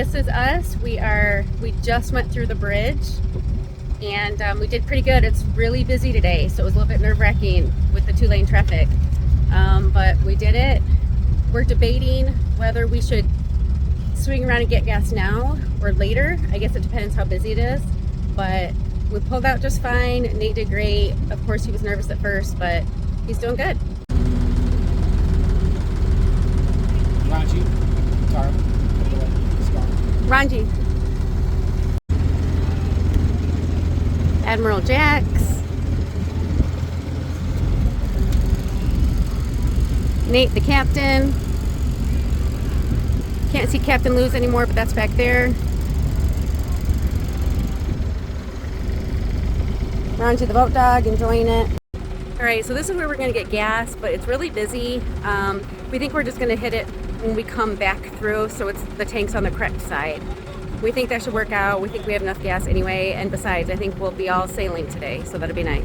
This is us. We just went through the bridge and we did pretty good. It's really busy today, so it was a little bit nerve-wracking with the 2-lane traffic. But we did it. We're debating whether we should swing around and get gas now or later. I guess it depends how busy it is. But we pulled out just fine. Nate did great. Of course, he was nervous at first, but he's doing good. Raji, Tara, Ranji. Admiral Jax. Nate, the captain. Can't see Captain Lou's anymore, but that's back there. Ranji, the boat dog, enjoying it. All right, so this is where we're gonna get gas, but it's really busy. We think we're just gonna hit it when we come back through, so it's the tank's on the correct side. We think that should work out. We think we have enough gas anyway, and besides, I think we'll be all sailing today, so that'll be nice.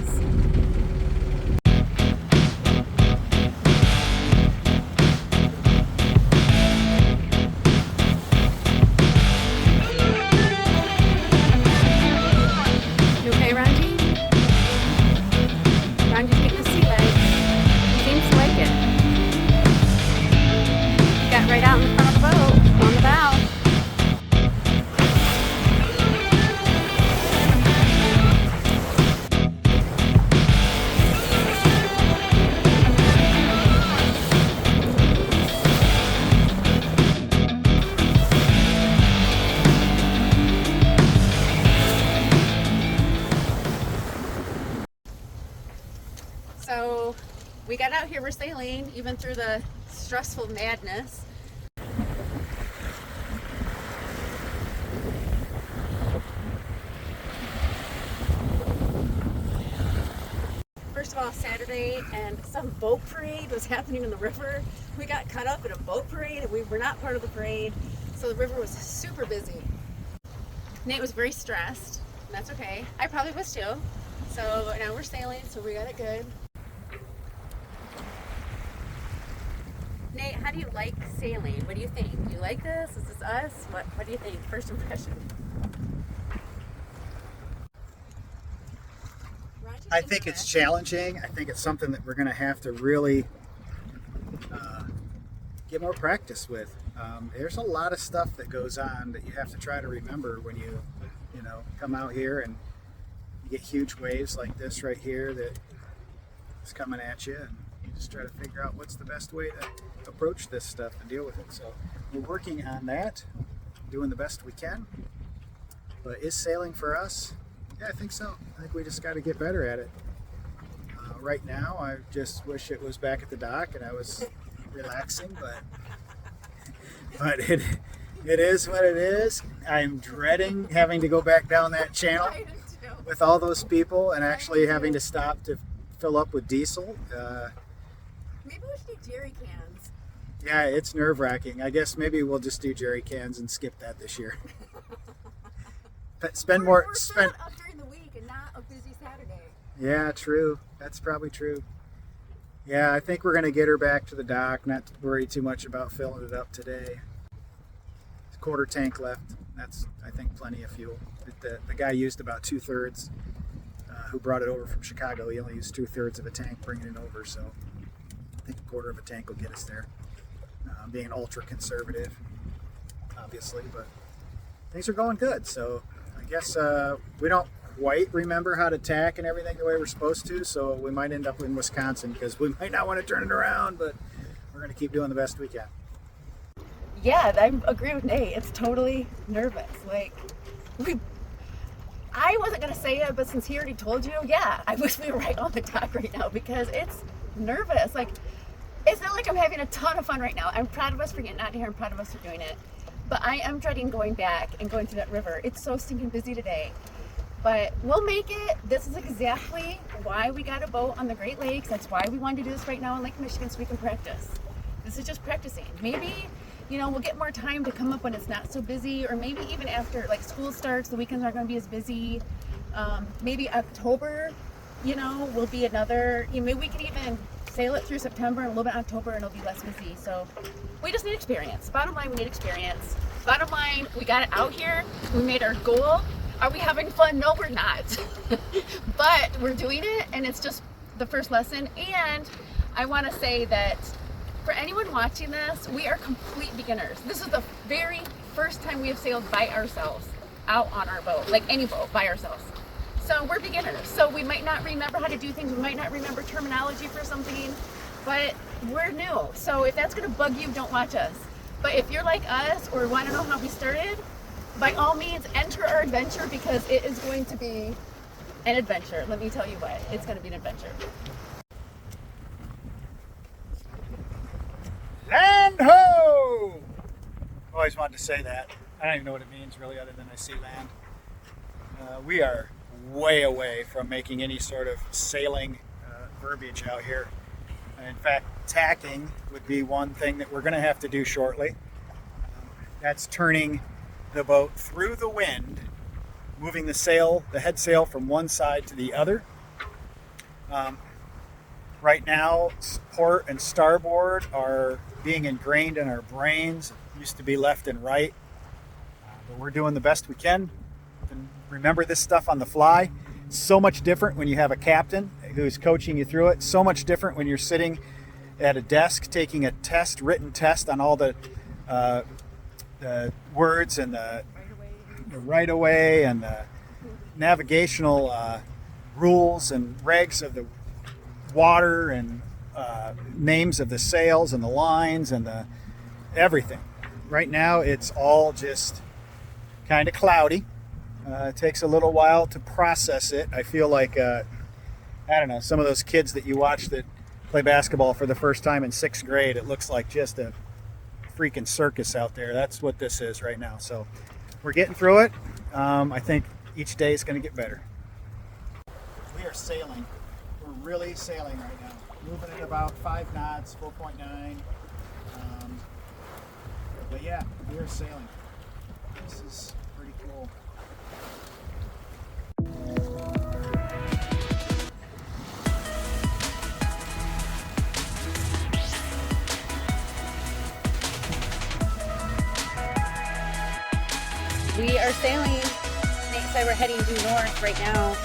You okay, Ranji? Ranji's getting the sea legs. He seems to like it. Got right out in front of the boat, on the bow. So we got out here, we're sailing, even through the stressful madness. First of all, Saturday, and some boat parade was happening in the river. We got caught up in a boat parade and we were not part of the parade, so the river was super busy. Nate was very stressed, and that's okay. I probably was too. So now we're sailing, so we got it good. Nate, how do you like sailing? What do you think? Do you like this? Is this us? What do you think? First impression. I think it's challenging. I think it's something that we're going to have to really get more practice with. There's a lot of stuff that goes on that you have to try to remember when you come out here, and you get huge waves like this right here that is coming at you, and you just try to figure out what's the best way to approach this stuff and deal with it. So we're working on that, doing the best we can. But is sailing for us? Yeah, I think so. I think we just got to get better at it. Right now, I just wish it was back at the dock and I was relaxing, but it is what it is. I'm dreading having to go back down that channel with all those people and actually having to stop to fill up with diesel. Maybe we should do jerry cans. Yeah, it's nerve-wracking. I guess maybe we'll just do jerry cans and skip that this year. Spend more. Up during the week and not a busy Saturday. Yeah, true. That's probably true. Yeah, I think we're going to get her back to the dock, not worry too much about filling it up today. It's a quarter tank left. That's, I think, plenty of fuel. The guy used about 2/3 who brought it over from Chicago. He only used 2/3 of a tank bringing it over, so I think a quarter of a tank will get us there. Being ultra conservative, obviously, but things are going good. So I guess we don't quite remember how to tack and everything the way we're supposed to, so we might end up in Wisconsin because we might not want to turn it around, but we're going to keep doing the best we can. Yeah, I agree with Nate. It's totally nervous. I wasn't going to say it, but since he already told you, yeah, I wish we were right on the dock right now because it's nervous. It's not like I'm having a ton of fun right now. I'm proud of us for getting out of here. I'm proud of us for doing it. But I am dreading going back and going through that river. It's so stinking busy today. But we'll make it. This is exactly why we got a boat on the Great Lakes. That's why we wanted to do this right now in Lake Michigan, so we can practice. This is just practicing. Maybe, we'll get more time to come up when it's not so busy, or maybe even after school starts, the weekends aren't going to be as busy. Maybe October, will be another, maybe we could even sail it through September and a little bit in October and it'll be less busy. So we just need experience. Bottom line, we need experience. bottom line, we got it out here. We made our goal. Are we having fun? No, we're not. But we're doing it, and it's just the first lesson. And I want to say that for anyone watching this, we are complete beginners. This is the very first time we have sailed by ourselves out on our boat, like any boat, by ourselves. So we're beginners. So we might not remember how to do things. We might not remember terminology for something, but we're new. So if that's going to bug you, don't watch us. But if you're like us or want to know how we started, by all means, enter our adventure, because it is going to be an adventure. Let me tell you what, it's going to be an adventure. Land ho! Always wanted to say that. I don't even know what it means really, other than I see land. We are way away from making any sort of sailing verbiage out here. In fact, tacking would be one thing that we're going to have to do shortly. That's turning the boat through the wind, moving the sail, the head sail, from one side to the other. Right now, port and starboard are being ingrained in our brains. It used to be left and right, but we're doing the best we can. And remember this stuff on the fly. It's so much different when you have a captain who's coaching you through it. So much different when you're sitting at a desk taking a test, written test on all the words and the right of way and the navigational rules and regs of the water and names of the sails and the lines and the everything. Right now it's all just kind of cloudy. It takes a little while to process it. I feel like I don't know, some of those kids that you watch that play basketball for the first time in 6th grade, it looks like just a freaking circus out there. That's what this is right now. So we're getting through it. I think each day is going to get better. We are sailing. We're really sailing right now. Moving at about 5 knots, 4.9. But yeah, we are sailing. This is pretty cool. We are sailing. Nate said we're heading due north right now.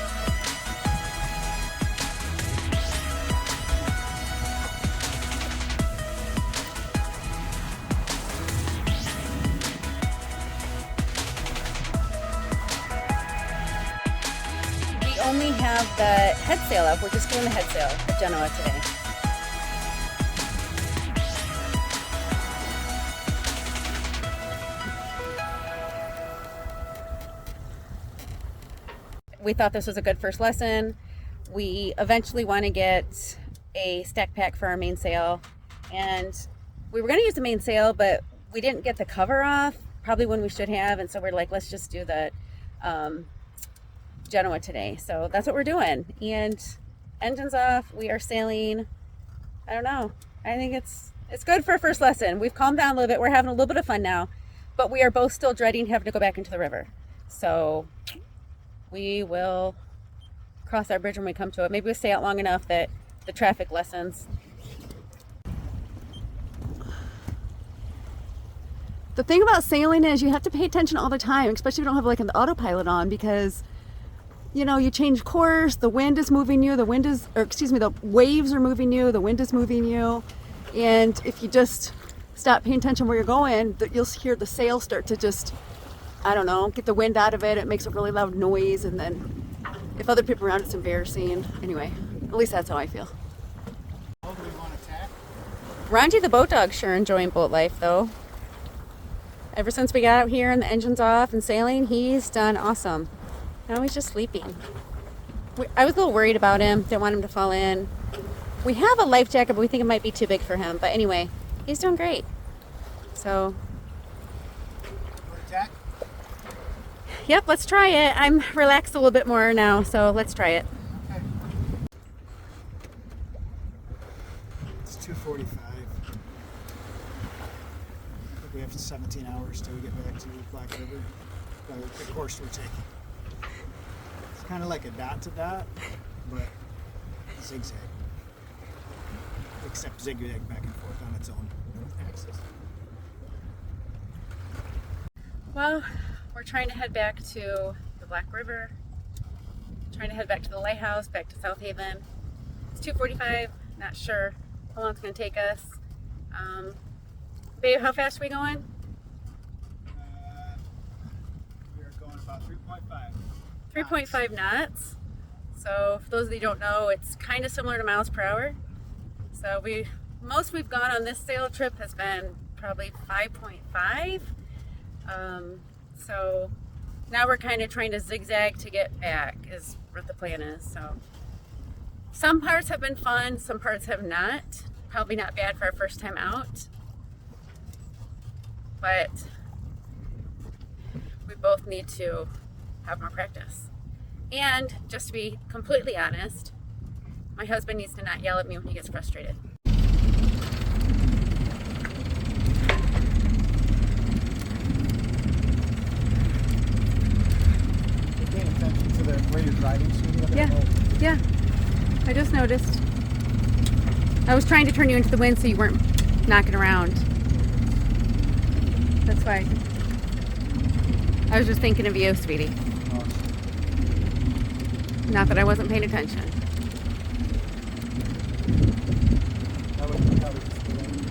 We only have the head sail up. We're just doing the head sail at Genoa today. We thought this was a good first lesson. We eventually want to get a stack pack for our mainsail, and we were going to use the mainsail, but we didn't get the cover off probably when we should have, and so we're like, let's just do the Genoa today. So that's what we're doing. And engines off, we are sailing. I don't know, I think it's good for a first lesson. We've calmed down a little bit. We're having a little bit of fun now, but we are both still dreading having to go back into the river. So we will cross our bridge when we come to it. Maybe we'll stay out long enough that the traffic lessens. The thing about sailing is you have to pay attention all the time, especially if you don't have like an autopilot on, because you know, you change course, the wind is moving you, the waves are moving you, the wind is moving you. And if you just stop paying attention where you're going, you'll hear the sail start to just, I don't know, get the wind out of it. It makes a really loud noise, and then if other people around, it's embarrassing. Anyway, at least that's how I feel. Oh, do we want to tack? Ronji the boat dog's sure enjoying boat life though. Ever since we got out here and the engine's off and sailing, he's done awesome. Now he's just sleeping. I was a little worried about him, didn't want him to fall in. We have a life jacket, but we think it might be too big for him. But anyway, he's doing great. So, Tack? yep, let's try it. I'm relaxed a little bit more now, so let's try it. Okay. It's 2:45. I think we have 17 hours till we get back to Black River. The course we're taking. It's kind of like a dot to dot, but zigzag. Except zigzag back and forth on its own axis. Well, we're trying to head back to the Black River, trying to head back to the lighthouse, back to South Haven. It's 2:45, not sure how long it's going to take us. Babe, how fast are we going? We are going about 3.5. 3.5 knots. So for those of you who don't know, it's kind of similar to miles per hour. So most we've gone on this sail trip has been probably 5.5. So now we're kind of trying to zigzag to get back is what the plan is. So some parts have been fun, some parts have not. Probably not bad for our first time out. But we both need to have more practice. And just to be completely honest, my husband needs to not yell at me when he gets frustrated. You're paying attention to the way you're driving, sweetie? Yeah, I just noticed. I was trying to turn you into the wind so you weren't knocking around. That's why. I was just thinking of you, sweetie. Oh. Not that I wasn't paying attention.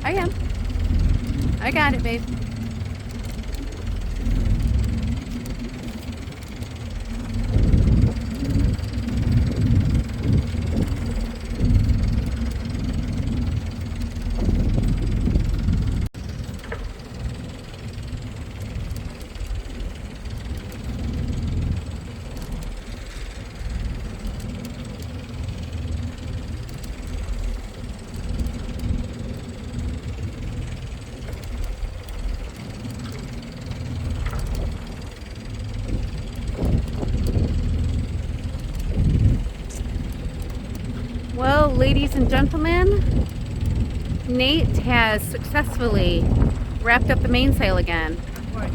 I am. I got it, babe. Well, ladies and gentlemen, Nate has successfully wrapped up the mainsail again. Got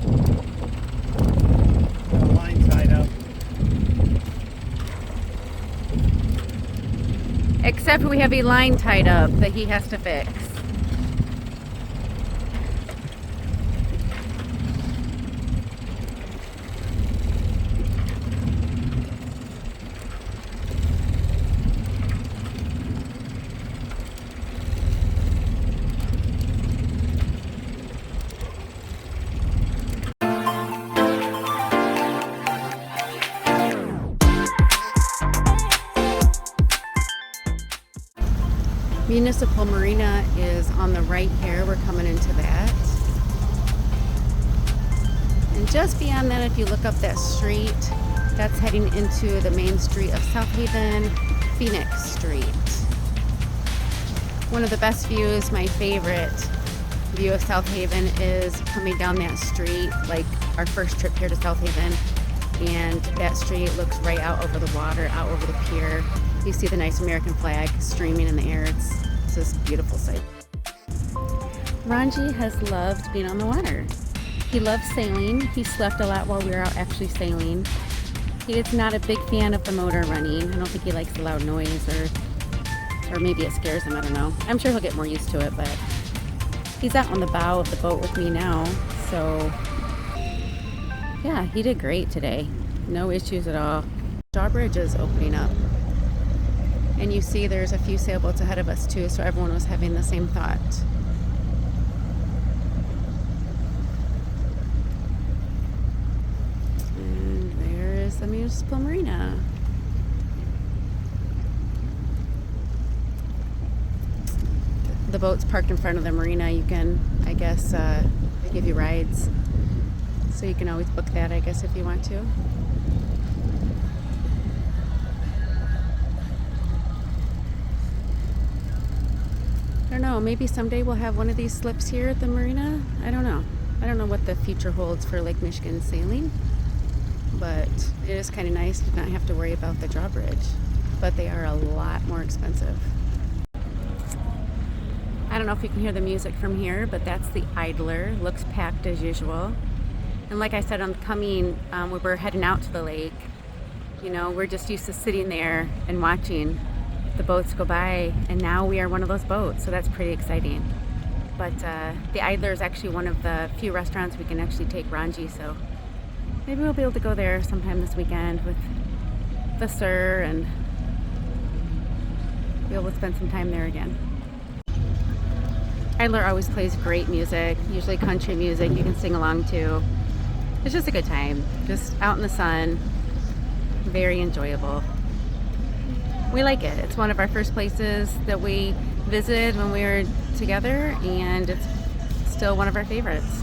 a line tied up. Except we have a line tied up that he has to fix. Municipal Marina is on the right here. We're coming into that. And just beyond that, if you look up that street, that's heading into the main street of South Haven, Phoenix Street. One of the best views, my favorite view of South Haven, is coming down that street, like our first trip here to South Haven. And that street looks right out over the water, out over the pier. You see the nice American flag streaming in the air. It's just a beautiful sight. Ranji has loved being on the water. He loves sailing. He slept a lot while we were out actually sailing. He is not a big fan of the motor running. I don't think he likes the loud noise, or maybe it scares him, I don't know. I'm sure he'll get more used to it, but he's out on the bow of the boat with me now, so yeah, he did great today. No issues at all. Drawbridge is opening up. And you see there's a few sailboats ahead of us too, so everyone was having the same thought. And there is the Municipal Marina. The boat's parked in front of the marina. You can, I guess, give you rides. So you can always book that, I guess, if you want to. I don't know, maybe someday we'll have one of these slips here at the marina. I don't know. I don't know what the future holds for Lake Michigan sailing, but it is kind of nice to not have to worry about the drawbridge. But they are a lot more expensive. I don't know if you can hear the music from here, but that's the Idler. Looks packed as usual. And like I said, on coming, when we're heading out to the lake, you know, we're just used to sitting there and watching the boats go by, and now we are one of those boats, so that's pretty exciting. But the Idler is actually one of the few restaurants we can actually take Ranji, so maybe we'll be able to go there sometime this weekend with the sir and be able to spend some time there again. Idler always plays great music, usually country music you can sing along to. It's just a good time, just out in the sun, very enjoyable. We like it. It's one of our first places that we visited when we were together, and it's still one of our favorites.